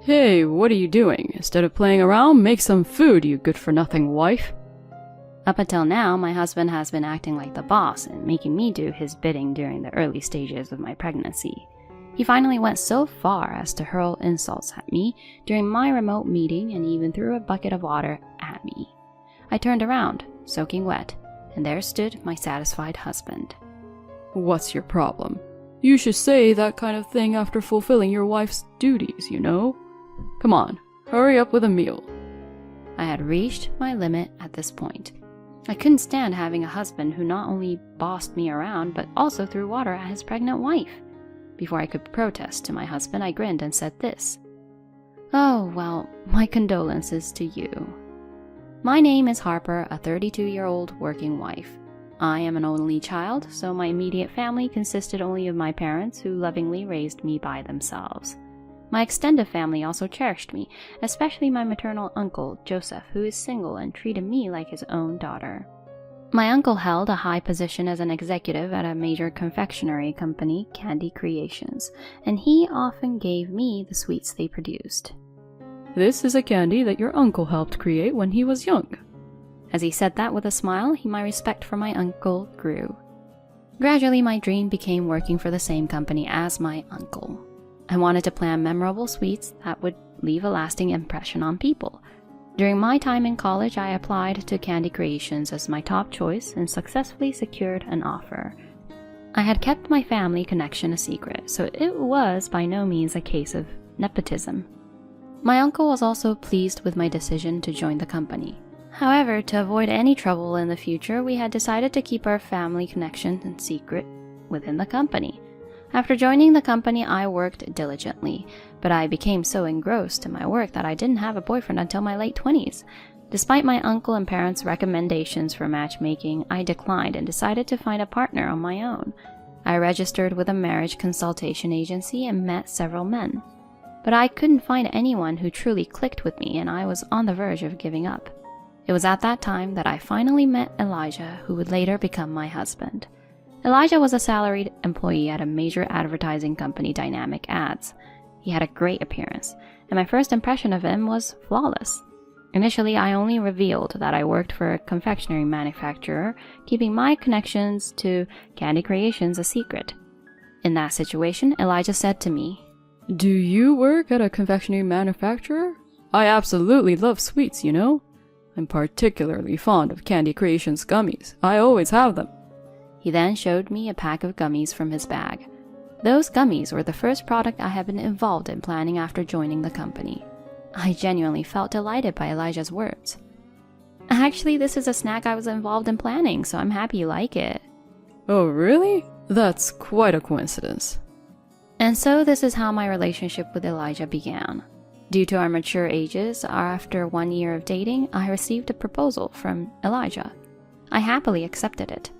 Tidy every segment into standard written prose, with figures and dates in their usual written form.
Hey, what are you doing? Instead of playing around, make some food, you good-for-nothing wife. Up until now, my husband has been acting like the boss and making me do his bidding during the early stages of my pregnancy. He finally went so far as to hurl insults at me during my remote meeting and even threw a bucket of water at me. I turned around, soaking wet, and there stood my satisfied husband. What's your problem? You should say that kind of thing after fulfilling your wife's duties, you know? Come on, hurry up with a meal. I had reached my limit at this point. I couldn't stand having a husband who not only bossed me around, but also threw water at his pregnant wife. Before I could protest to my husband, I grinned and said this. Oh, well, my condolences to you. My name is Harper, a 32-year-old working wife. I am an only child, so my immediate family consisted only of my parents, who lovingly raised me by themselves. My extended family also cherished me, especially my maternal uncle, Joseph, who is single and treated me like his own daughter. My uncle held a high position as an executive at a major confectionery company, Candy Creations, and he often gave me the sweets they produced. This is a candy that your uncle helped create when he was young. As he said that with a smile, my respect for my uncle grew. Gradually, my dream became working for the same company as my uncle. I wanted to plan memorable sweets that would leave a lasting impression on people. During my time in college, I applied to Candy Creations as my top choice and successfully secured an offer. I had kept my family connection a secret, so it was by no means a case of nepotism. My uncle was also pleased with my decision to join the company. However, to avoid any trouble in the future, we had decided to keep our family connection in secret within the company. After joining the company, I worked diligently, but I became so engrossed in my work that I didn't have a boyfriend until my late 20s. Despite my uncle and parents' recommendations for matchmaking, I declined and decided to find a partner on my own. I registered with a marriage consultation agency and met several men. But I couldn't find anyone who truly clicked with me, and I was on the verge of giving up. It was at that time that I finally met Elijah, who would later become my husband. Elijah was a salaried employee at a major advertising company, Dynamic Ads. He had a great appearance, and my first impression of him was flawless. Initially, I only revealed that I worked for a confectionery manufacturer, keeping my connections to Candy Creations a secret. In that situation, Elijah said to me, Do you work at a confectionery manufacturer? I absolutely love sweets, you know? I'm particularly fond of Candy Creations gummies. I always have them. He then showed me a pack of gummies from his bag. Those gummies were the first product I had been involved in planning after joining the company. I genuinely felt delighted by Elijah's words. Actually, this is a snack I was involved in planning, so I'm happy you like it. Oh, really? That's quite a coincidence. And so this is how my relationship with Elijah began. Due to our mature ages, after 1 year of dating, I received a proposal from Elijah. I happily accepted it.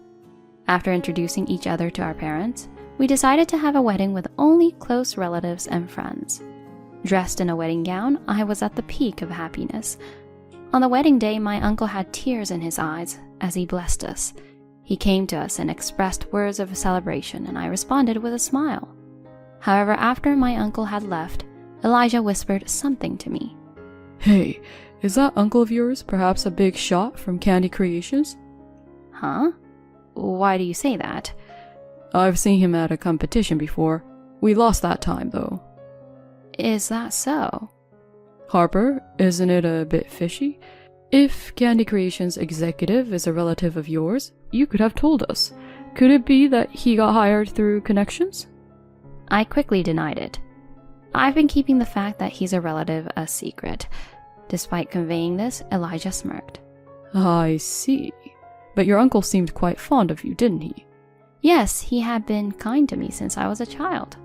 After introducing each other to our parents, we decided to have a wedding with only close relatives and friends. Dressed in a wedding gown, I was at the peak of happiness. On the wedding day, my uncle had tears in his eyes as he blessed us. He came to us and expressed words of celebration, and I responded with a smile. However, after my uncle had left, Elijah whispered something to me. Hey, is that uncle of yours perhaps a big shot from Candy Creations? Huh? Why do you say that? I've seen him at a competition before. We lost that time, though. Is that so? Harper, isn't it a bit fishy? If Candy Creations executive is a relative of yours, you could have told us. Could it be that he got hired through connections? I quickly denied it. I've been keeping the fact that he's a relative a secret. Despite conveying this, Elijah smirked. I see. But your uncle seemed quite fond of you, didn't he? Yes, he had been kind to me since I was a child.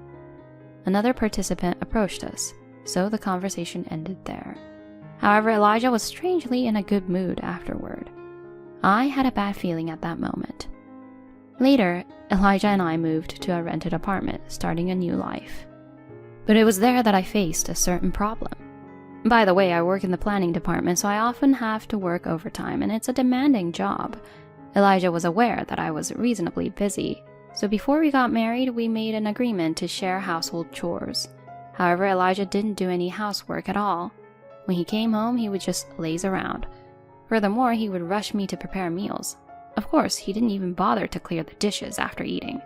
Another participant approached us, so the conversation ended there. However, Elijah was strangely in a good mood afterward. I had a bad feeling at that moment. Later, Elijah and I moved to a rented apartment, starting a new life. But it was there that I faced a certain problem. By the way, I work in the planning department, so I often have to work overtime, and it's a demanding job. Elijah was aware that I was reasonably busy, so before we got married, we made an agreement to share household chores. However, Elijah didn't do any housework at all. When he came home, he would just laze around. Furthermore, he would rush me to prepare meals. Of course, he didn't even bother to clear the dishes after eating.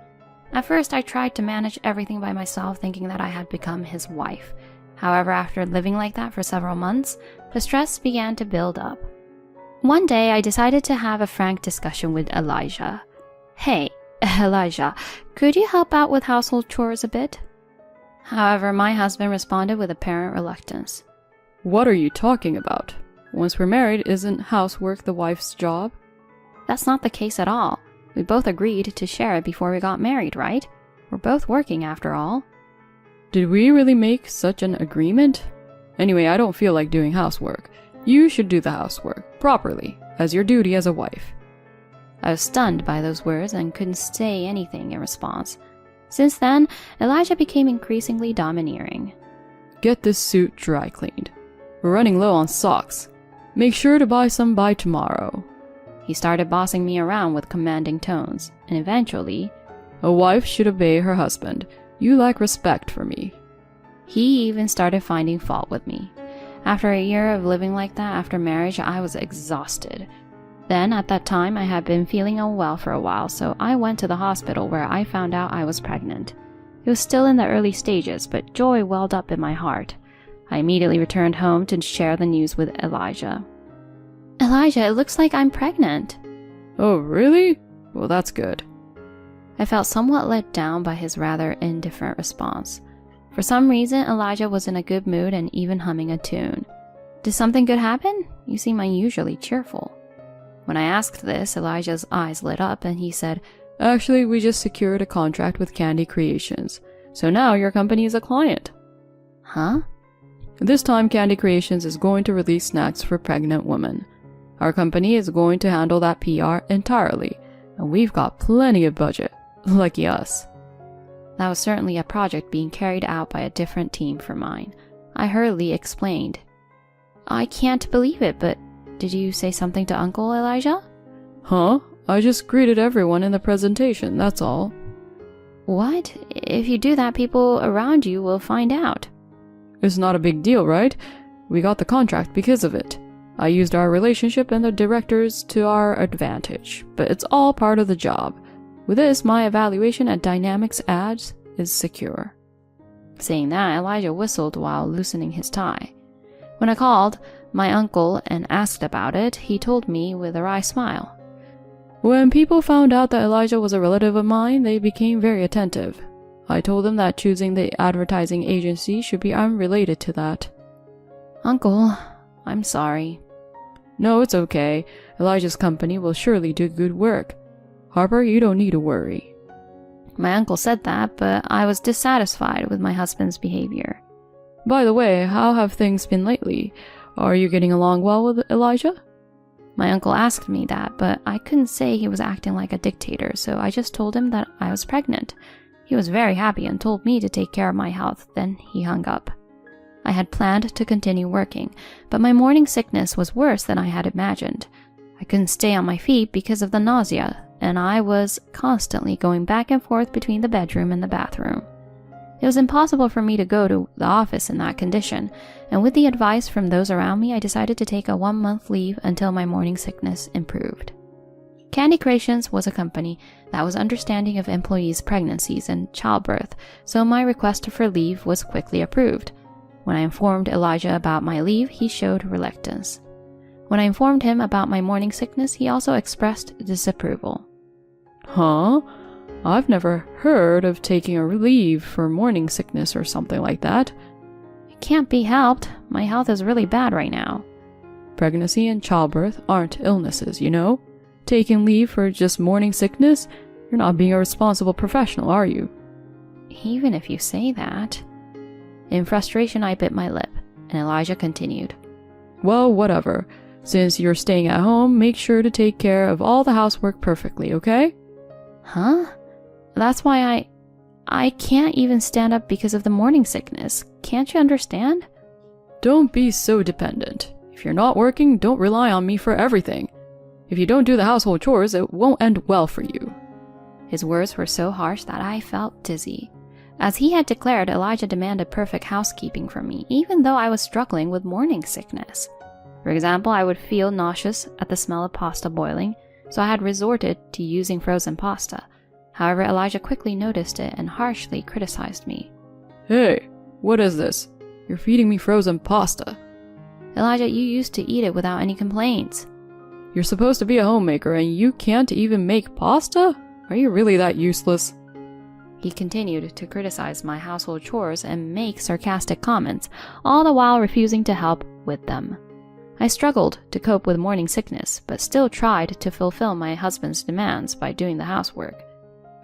At first, I tried to manage everything by myself, thinking that I had become his wife. However, after living like that for several months, the stress began to build up. One day, I decided to have a frank discussion with Elijah. "Hey, Elijah, could you help out with household chores a bit?" However, my husband responded with apparent reluctance. What are you talking about? Once we're married, isn't housework the wife's job? That's not the case at all. We both agreed to share it before we got married, right? We're both working after all. Did we really make such an agreement? Anyway, I don't feel like doing housework. You should do the housework, properly, as your duty as a wife. I was stunned by those words and couldn't say anything in response. Since then, Elijah became increasingly domineering. Get this suit dry cleaned. We're running low on socks. Make sure to buy some by tomorrow. He started bossing me around with commanding tones, and eventually, a wife should obey her husband. You lack respect for me. He even started finding fault with me. After a year of living like that after marriage, I was exhausted. Then, at that time, I had been feeling unwell for a while, so I went to the hospital where I found out I was pregnant. It was still in the early stages, but joy welled up in my heart. I immediately returned home to share the news with Elijah. "Elijah, it looks like I'm pregnant." Oh, really? Well, that's good. I felt somewhat let down by his rather indifferent response. For some reason, Elijah was in a good mood and even humming a tune. "Did something good happen? You seem unusually cheerful." When I asked this, Elijah's eyes lit up and he said, "Actually, we just secured a contract with Candy Creations, so now your company is a client." "Huh?" This time, Candy Creations is going to release snacks for pregnant women. Our company is going to handle that PR entirely, and we've got plenty of budget. Lucky us. That was certainly a project being carried out by a different team from mine. I hurriedly explained. "I can't believe it, but did you say something to Uncle Elijah?" "Huh? I just greeted everyone in the presentation, that's all." "What? If you do that, people around you will find out." "It's not a big deal, right? We got the contract because of it. I used our relationship and the directors to our advantage, but it's all part of the job. With this, my evaluation at Dynamics Ads is secure." Saying that, Elijah whistled while loosening his tie. When I called my uncle and asked about it, he told me with a wry smile. "When people found out that Elijah was a relative of mine, they became very attentive. I told them that choosing the advertising agency should be unrelated to that." "Uncle, I'm sorry." "No, it's okay. Elijah's company will surely do good work. Harper, you don't need to worry." My uncle said that, but I was dissatisfied with my husband's behavior. "By the way, how have things been lately? Are you getting along well with Elijah?" My uncle asked me that, but I couldn't say he was acting like a dictator, so I just told him that I was pregnant. He was very happy and told me to take care of my health, then he hung up. I had planned to continue working, but my morning sickness was worse than I had imagined. I couldn't stay on my feet because of the nausea, and I was constantly going back and forth between the bedroom and the bathroom. It was impossible for me to go to the office in that condition, and with the advice from those around me, I decided to take a 1-month leave until my morning sickness improved. Candy Creations was a company that was understanding of employees' pregnancies and childbirth, so my request for leave was quickly approved. When I informed Elijah about my leave, he showed reluctance. When I informed him about my morning sickness, he also expressed disapproval. "Huh? I've never heard of taking a leave for morning sickness or something like that." "It can't be helped. My health is really bad right now." "Pregnancy and childbirth aren't illnesses, you know? Taking leave for just morning sickness? You're not being a responsible professional, are you?" "Even if you say that." In frustration, I bit my lip, and Elijah continued. "Well, whatever. Since you're staying at home, make sure to take care of all the housework perfectly, okay?" "Huh? That's why I can't even stand up because of the morning sickness. Can't you understand?" "Don't be so dependent. If you're not working, don't rely on me for everything. If you don't do the household chores, it won't end well for you." His words were so harsh that I felt dizzy. As he had declared, Elijah demanded perfect housekeeping from me, even though I was struggling with morning sickness. For example, I would feel nauseous at the smell of pasta boiling, so I had resorted to using frozen pasta. However, Elijah quickly noticed it and harshly criticized me. Hey, what is this? You're feeding me frozen pasta. Elijah, you used to eat it without any complaints. You're supposed to be a homemaker and you can't even make pasta? Are you really that useless? He continued to criticize my household chores and make sarcastic comments, all the while refusing to help with them. I struggled to cope with morning sickness, but still tried to fulfill my husband's demands by doing the housework.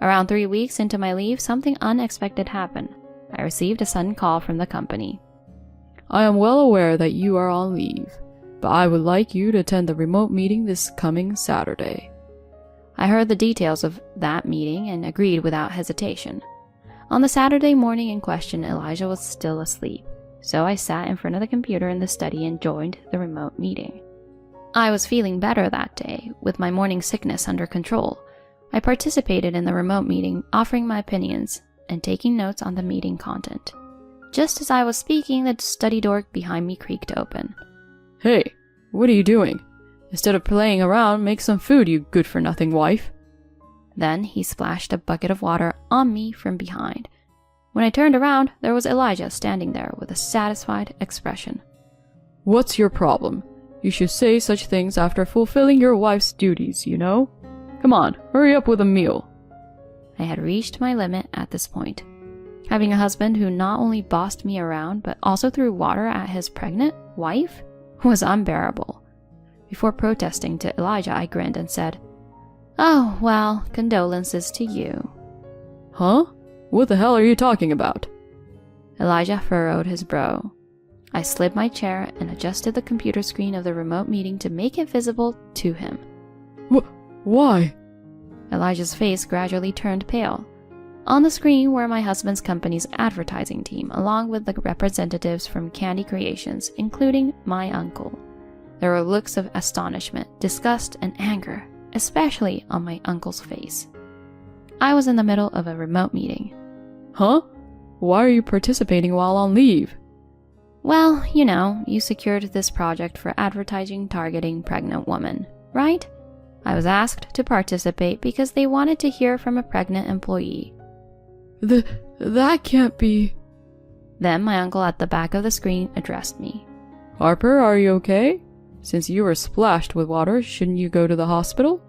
Around 3 weeks into my leave, something unexpected happened. I received a sudden call from the company. I am well aware that you are on leave, but I would like you to attend the remote meeting this coming Saturday. I heard the details of that meeting and agreed without hesitation. On the Saturday morning in question, Elijah was still asleep, so I sat in front of the computer in the study and joined the remote meeting. I was feeling better that day, with my morning sickness under control. I participated in the remote meeting, offering my opinions and taking notes on the meeting content. Just as I was speaking, the study door behind me creaked open. Hey, what are you doing? Instead of playing around, make some food, you good-for-nothing wife. Then he splashed a bucket of water on me from behind. When I turned around, there was Elijah standing there with a satisfied expression. What's your problem? You should say such things after fulfilling your wife's duties, you know? Come on, hurry up with a meal. I had reached my limit at this point. Having a husband who not only bossed me around, but also threw water at his pregnant wife was unbearable. Before protesting to Elijah, I grinned and said, "Oh, well, condolences to you." Huh? What the hell are you talking about? Elijah furrowed his brow. I slid my chair and adjusted the computer screen of the remote meeting to make it visible to him. Why? Elijah's face gradually turned pale. On the screen were my husband's company's advertising team, along with the representatives from Candy Creations, including my uncle. There were looks of astonishment, disgust, and anger, especially on my uncle's face. I was in the middle of a remote meeting. Huh? Why are you participating while on leave? Well, you secured this project for advertising targeting pregnant women, right? I was asked to participate because they wanted to hear from a pregnant employee. That can't be... Then my uncle at the back of the screen addressed me. Harper, are you okay? Since you were splashed with water, shouldn't you go to the hospital?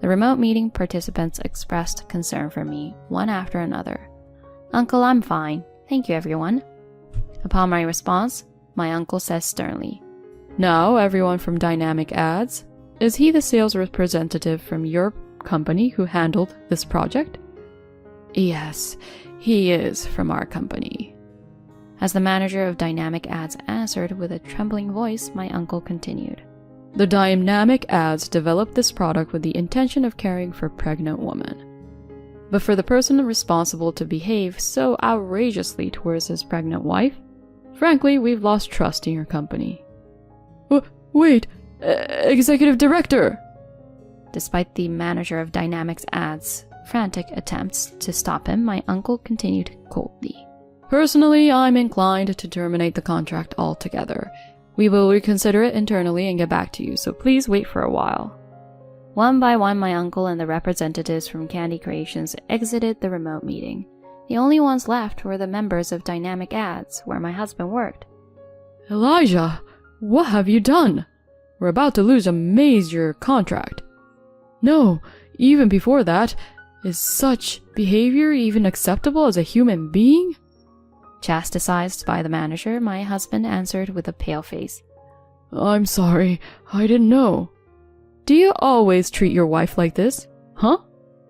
The remote meeting participants expressed concern for me, one after another. Uncle, I'm fine. Thank you, everyone. Upon my response, my uncle says sternly, Now, everyone from Dynamic Ads, is he the sales representative from your company who handled this project? Yes, he is from our company. As the manager of Dynamic Ads answered with a trembling voice, my uncle continued. The Dynamic Ads developed this product with the intention of caring for pregnant women. But for the person responsible to behave so outrageously towards his pregnant wife, frankly, we've lost trust in your company. Wait, Executive Director! Despite the manager of Dynamics Ads' frantic attempts to stop him, my uncle continued coldly. Personally, I'm inclined to terminate the contract altogether. We will reconsider it internally and get back to you, so please wait for a while. One by one, my uncle and the representatives from Candy Creations exited the remote meeting. The only ones left were the members of Dynamic Ads, where my husband worked. Elijah, what have you done? We're about to lose a major contract. No, even before that, is such behavior even acceptable as a human being? Chastised by the manager, my husband answered with a pale face. I'm sorry, I didn't know. Do you always treat your wife like this? Huh?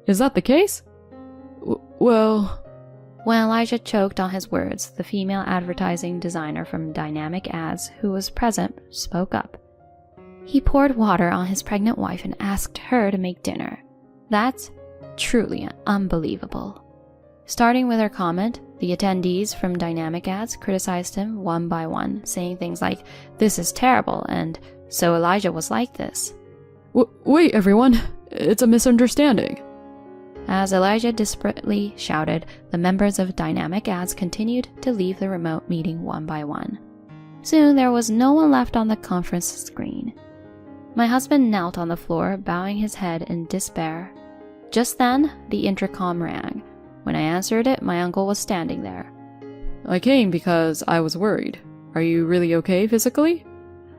Is that the case? Well... When Elijah choked on his words, the female advertising designer from Dynamic Ads, who was present, spoke up. He poured water on his pregnant wife and asked her to make dinner. That's truly unbelievable. Starting with her comment, the attendees from Dynamic Ads criticized him one by one, saying things like, "This is terrible," and "So Elijah was like this." Wait, everyone. It's a misunderstanding. As Elijah desperately shouted, the members of Dynamic Ads continued to leave the remote meeting one by one. Soon there was no one left on the conference screen. My husband knelt on the floor, bowing his head in despair. Just then, the intercom rang. When I answered it, my uncle was standing there. I came because I was worried. Are you really okay physically?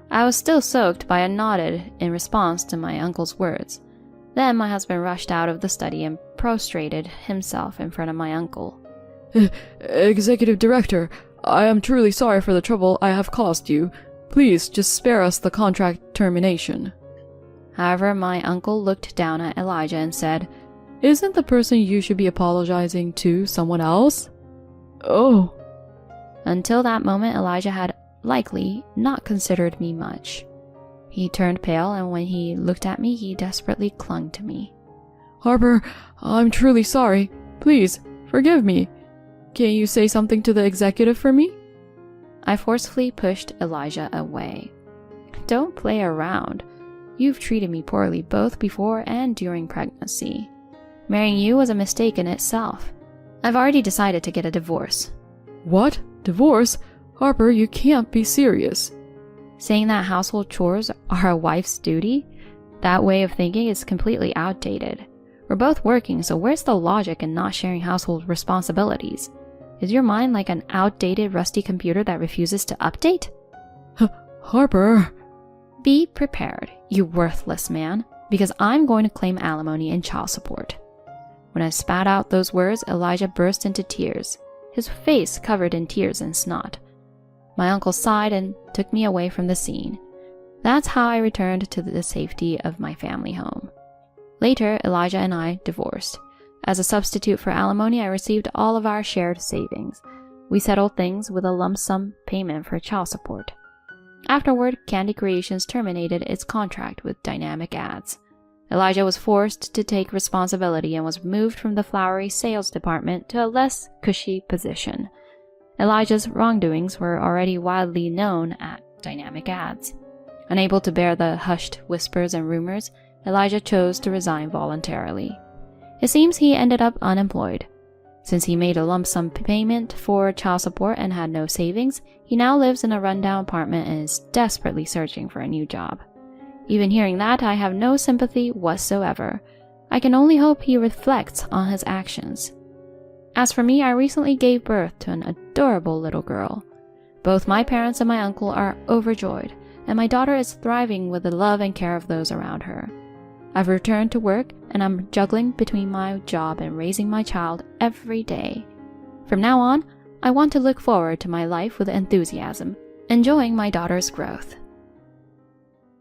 I was still soaked, but I nodded in response to my uncle's words. Then my husband rushed out of the study and prostrated himself in front of my uncle. Executive Director, I am truly sorry for the trouble I have caused you. Please just spare us the contract termination. However, my uncle looked down at Elijah and said, Isn't the person you should be apologizing to someone else? Oh. Until that moment, Elijah had likely not considered me much. He turned pale, and when he looked at me, he desperately clung to me. Harper, I'm truly sorry. Please, forgive me. Can you say something to the executive for me? I forcefully pushed Elijah away. Don't play around. You've treated me poorly both before and during pregnancy. Marrying you was a mistake in itself. I've already decided to get a divorce. What? Divorce? Harper, you can't be serious. Saying that household chores are a wife's duty? That way of thinking is completely outdated. We're both working, so where's the logic in not sharing household responsibilities? Is your mind like an outdated, rusty computer that refuses to update? Harper. Be prepared, you worthless man, because I'm going to claim alimony and child support. When I spat out those words, Elijah burst into tears, his face covered in tears and snot. My uncle sighed and took me away from the scene. That's how I returned to the safety of my family home. Later, Elijah and I divorced. As a substitute for alimony, I received all of our shared savings. We settled things with a lump sum payment for child support. Afterward, Candy Creations terminated its contract with Dynamic Ads. Elijah was forced to take responsibility and was moved from the flowery sales department to a less cushy position. Elijah's wrongdoings were already widely known at Dynamic Ads. Unable to bear the hushed whispers and rumors, Elijah chose to resign voluntarily. It seems he ended up unemployed. Since he made a lump sum payment for child support and had no savings, he now lives in a rundown apartment and is desperately searching for a new job. Even hearing that, I have no sympathy whatsoever. I can only hope he reflects on his actions. As for me, I recently gave birth to an adorable little girl. Both my parents and my uncle are overjoyed, and my daughter is thriving with the love and care of those around her. I've returned to work, and I'm juggling between my job and raising my child every day. From now on, I want to look forward to my life with enthusiasm, enjoying my daughter's growth.